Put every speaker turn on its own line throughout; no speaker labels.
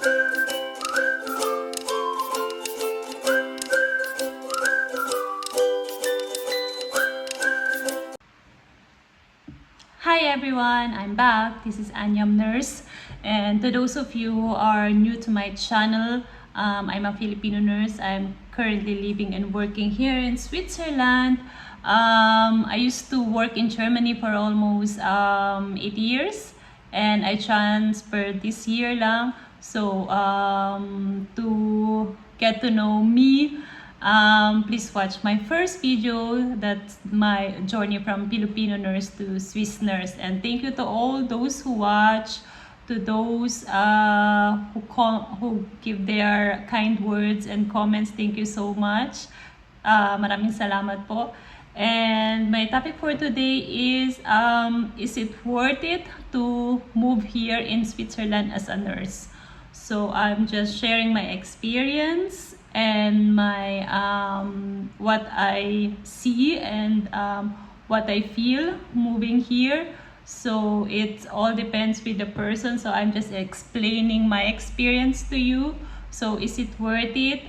Hi everyone, I'm back. This is Anyam Nurse, and to those of you who are new to my channel, I'm a Filipino nurse. I'm currently living and working here in Switzerland. I used to work in Germany for almost 8 years, and I transferred this year lang. So to get to know me, please watch my first video. That's my journey from Filipino nurse to Swiss nurse. And thank you to all those who watch, to those who give their kind words and comments. Thank you so much. Maraming salamat po. And my topic for today is it worth it to move here in Switzerland as a nurse? So I'm just sharing my experience and my what I see and what I feel moving here. So it all depends with the person. So I'm just explaining my experience to you. So is it worth it?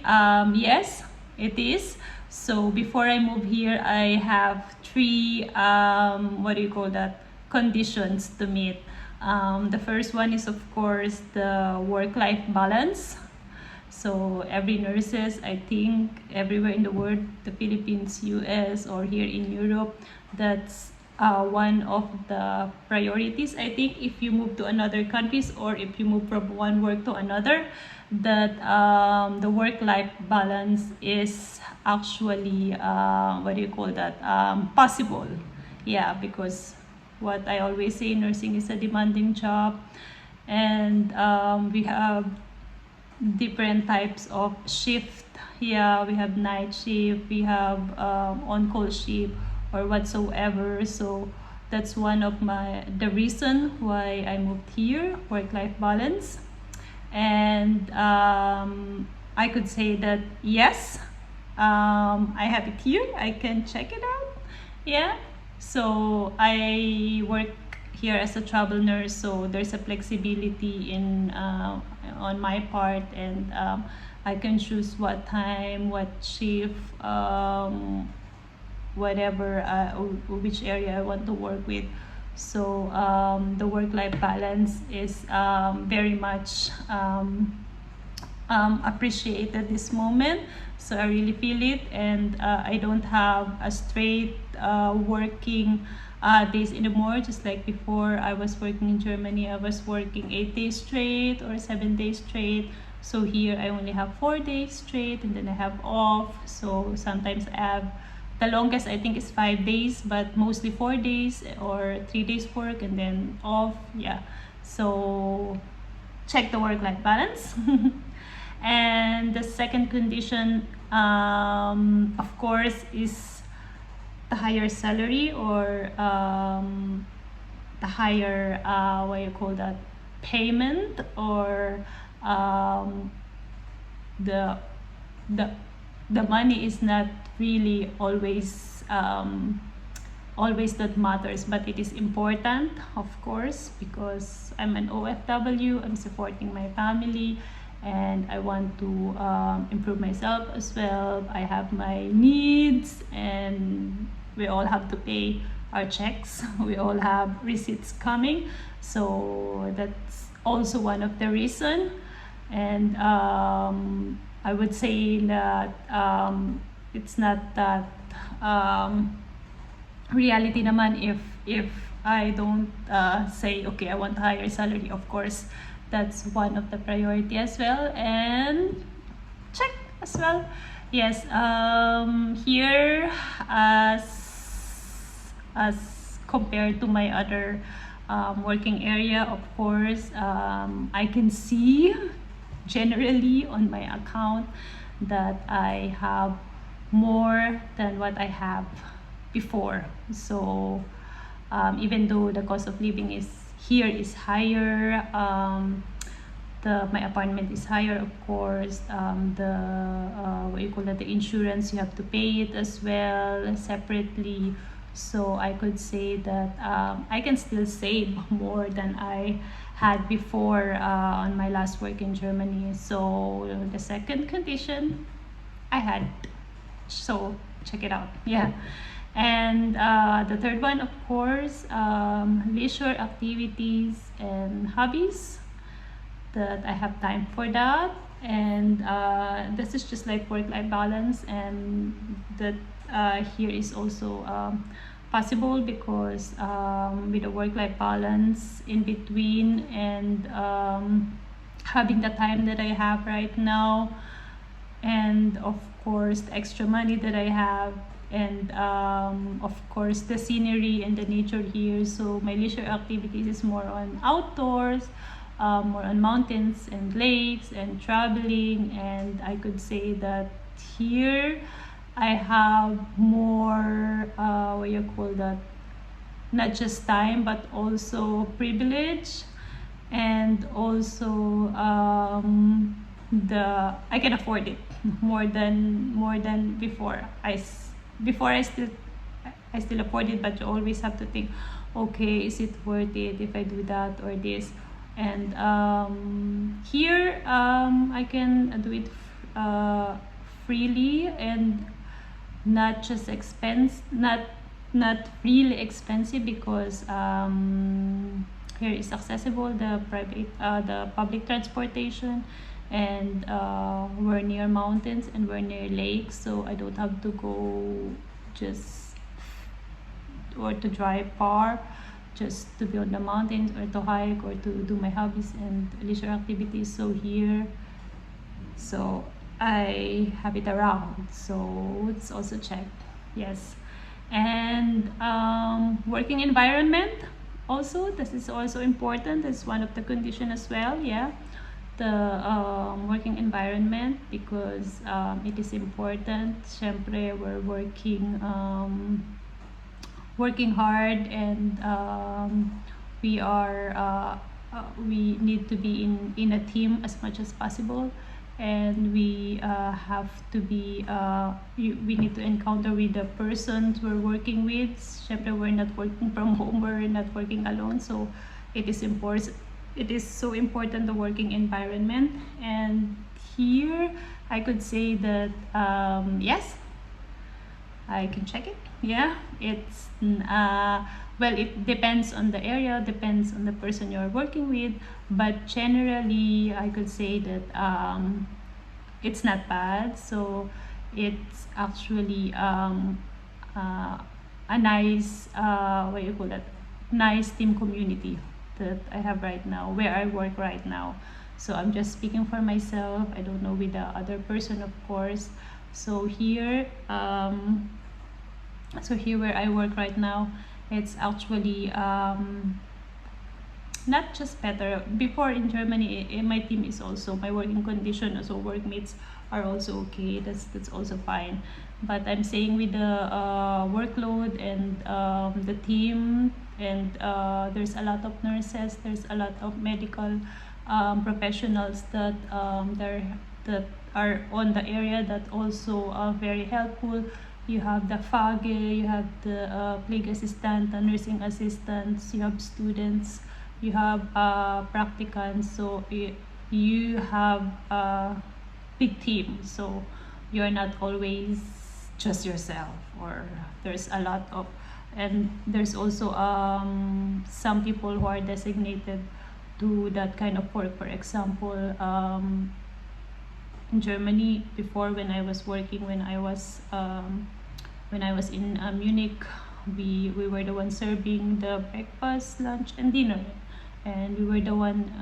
Yes, it is. So before I move here, I have three conditions to meet. The first one is, of course, the work-life balance. So every nurses, I think, everywhere in the world, the Philippines, US, or here in Europe, that's one of the priorities. I think if you move to another countries or if you move from one work to another, that the work-life balance is actually possible. Yeah, because what I always say, nursing is a demanding job, and we have different types of shift. Yeah, we have night shift, we have on-call shift or whatsoever. So that's one of the reason why I moved here, work-life balance. And I could say that yes, I have it here, I can check it out. Yeah, so I work here as a travel nurse, so there's a flexibility in on my part, and I can choose what time, what shift, which area I want to work with. So the work-life balance is very much appreciated this moment. So I really feel it, and I don't have a straight working days anymore. Just like before, I was working in Germany, I was working 8 days straight or 7 days straight. So here I only have 4 days straight, and then I have off. So sometimes I have, the longest I think is 5 days, but mostly 4 days or 3 days work and then off. Yeah, so check the work-life balance. And the second condition, of course, is the higher salary, or the higher payment, or the money is not really always that matters, but it is important, of course, because I'm an OFW, I'm supporting my family, and I want to improve myself as well. I have my needs, and we all have to pay our checks. We all have receipts coming, so that's also one of the reason. And I would say that it's not that reality naman if I don't say, okay, I want higher salary. Of course, that's one of the priority as well, and check as well. Yes, here, as compared to my other working area, of course, I can see generally on my account that I have more than what I have before. So even though the cost of living is higher, my apartment is higher, of course, the insurance, you have to pay it as well separately. So I could say that I can still save more than I had before on my last work in Germany. So the second condition I had, so check it out. Yeah. And the third one, of course, leisure activities and hobbies, that I have time for that. And this is just like work-life balance, and that here is also possible because with the work-life balance in between, and having the time that I have right now, and of course the extra money that I have, and of course the scenery and the nature here. So my leisure activities is more on outdoors, more on mountains and lakes and traveling. And I could say that here I have more what you call that, not just time but also privilege, and also the I can afford it more than before. Before I still afford it, but you always have to think, okay, is it worth it if I do that or this? And here I can do it freely, and not just not really expensive, because here is accessible the public transportation, and we're near mountains and we're near lakes, so I don't have to go just or to drive far just to be on the mountains, or to hike, or to do my hobbies and leisure activities. So here, so I have it around, so it's also checked. Yes. And working environment, also this is also important. That's one of the condition as well. Yeah, the working environment, because it is important. Syempre, we're working hard, and we need to be in a team as much as possible, and we have to be we need to encounter with the persons we're working with. Syempre, we're not working from home, we're not working alone, so it is so important, the working environment. And here I could say that yes, I can check it. Yeah, it's well, it depends on the area, depends on the person you're working with, but generally I could say that it's not bad. So it's actually a nice what you call that, nice team community that I have right now where I work right now. So I'm just speaking for myself, I don't know with the other person, of course. So here where I work right now, it's actually not just better. Before in Germany, my team is also, my working condition, also workmates are also okay. That's also fine. But I'm saying with the workload and the team, and there's a lot of nurses, there's a lot of medical professionals that that are on the area, that also are very helpful. You have the FAGE, you have the plague assistant, the nursing assistants, you have students, you have practicants. So you have a big team, so you're not always just yourself, or there's a lot of, and there's also some people who are designated to that kind of work. For example, in Germany before, when I was working, when I was in Munich, we were the ones serving the breakfast, lunch, and dinner, and we were the one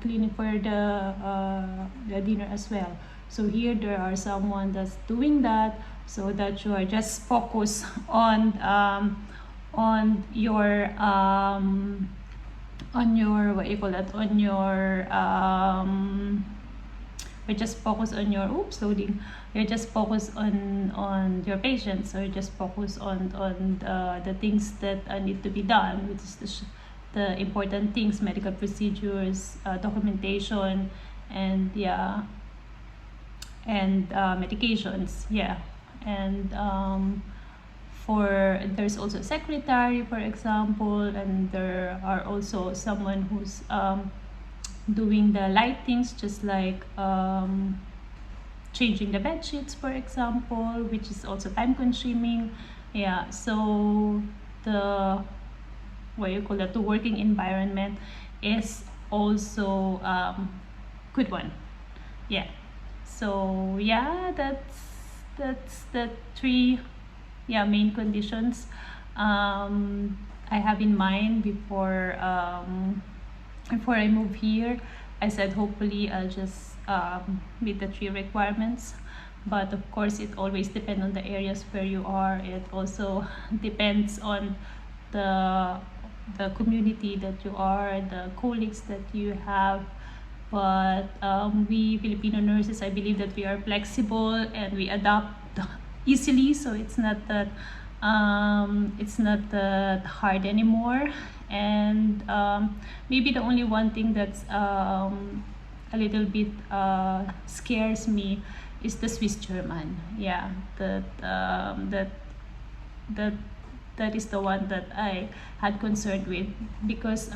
cleaning for the dinner as well. So here there are someone that's doing that, so that you are just focused on your what you call that, on your you just focus on your you're just focused on your patients, or just focus on the things that need to be done, which is the important things, medical procedures, documentation, and yeah, and medications. Yeah. And there's also a secretary, for example, and there are also someone who's doing the light things, just like changing the bed sheets, for example, which is also time consuming. Yeah, so the what you call that, the working environment is also good one. Yeah, so yeah, that's the three, yeah, main conditions I have in mind before I move here. I said hopefully I'll just meet the three requirements, but of course it always depends on the areas where you are. It also depends on the the community that you are, the colleagues that you have. But we Filipino nurses, I believe that we are flexible and we adapt easily, so it's not that hard anymore. And maybe the only one thing that's a little bit scares me is the Swiss German. Yeah, that that is the one that I had concern with, because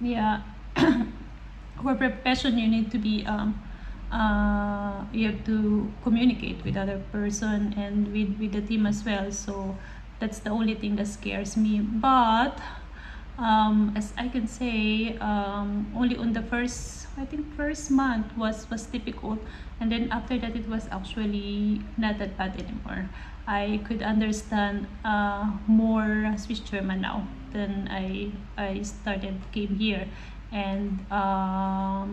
yeah, for profession you need to be you have to communicate with other person and with the team as well. So that's the only thing that scares me. But as I can say, only on the first, I think first month was difficult, and then after that it was actually not that bad anymore. I could understand more Swiss German now than I started came here. And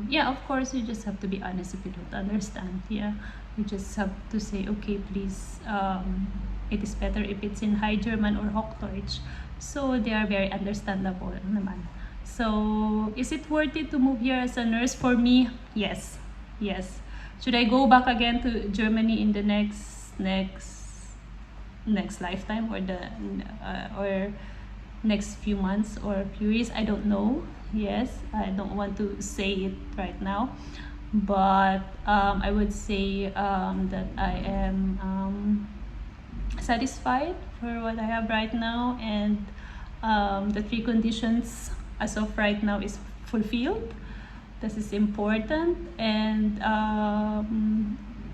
yeah, of course you just have to be honest if you don't understand. Yeah, you just have to say, okay, please, it is better if it's in High German or Hochdeutsch. So they are very understandable naman. So is it worth it to move here as a nurse? For me, yes. Yes. Should I go back again to Germany in the next lifetime, or the or next few months or few years? I don't know. Yes, I don't want to say it right now, but I would say that I am satisfied for what I have right now, and the three conditions as of right now is fulfilled. This is important, and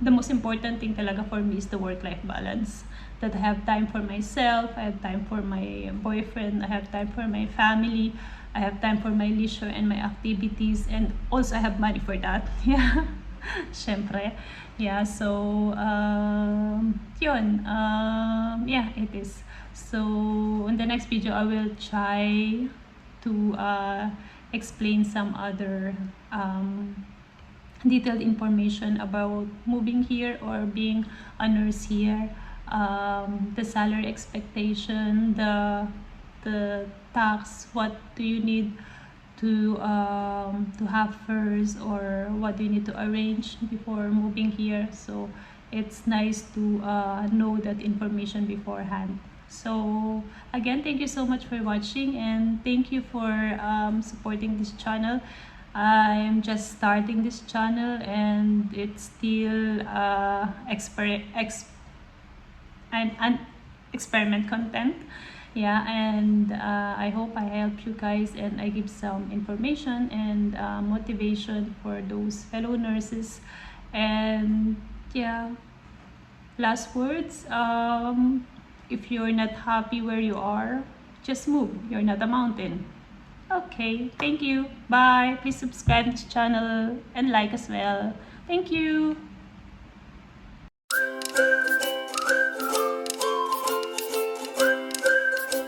the most important thing talaga for me is the work-life balance. That I have time for myself, I have time for my boyfriend, I have time for my family, I have time for my leisure and my activities, and also I have money for that. Yeah, syempre. Yeah, so yun, yeah, it is. So in the next video I will try to explain some other detailed information about moving here or being a nurse here, the salary expectation, the tax, what do you need to have first, or what do you need to arrange before moving here. So it's nice to know that information beforehand. So again, thank you so much for watching, and thank you for supporting this channel. I'm just starting this channel, and it's still an experiment content. Yeah, and I hope I help you guys, and I give some information and motivation for those fellow nurses. And yeah, last words, if you're not happy where you are, just move. You're not a mountain. Okay, thank you. Bye. Please subscribe to the channel and like as well. Thank you.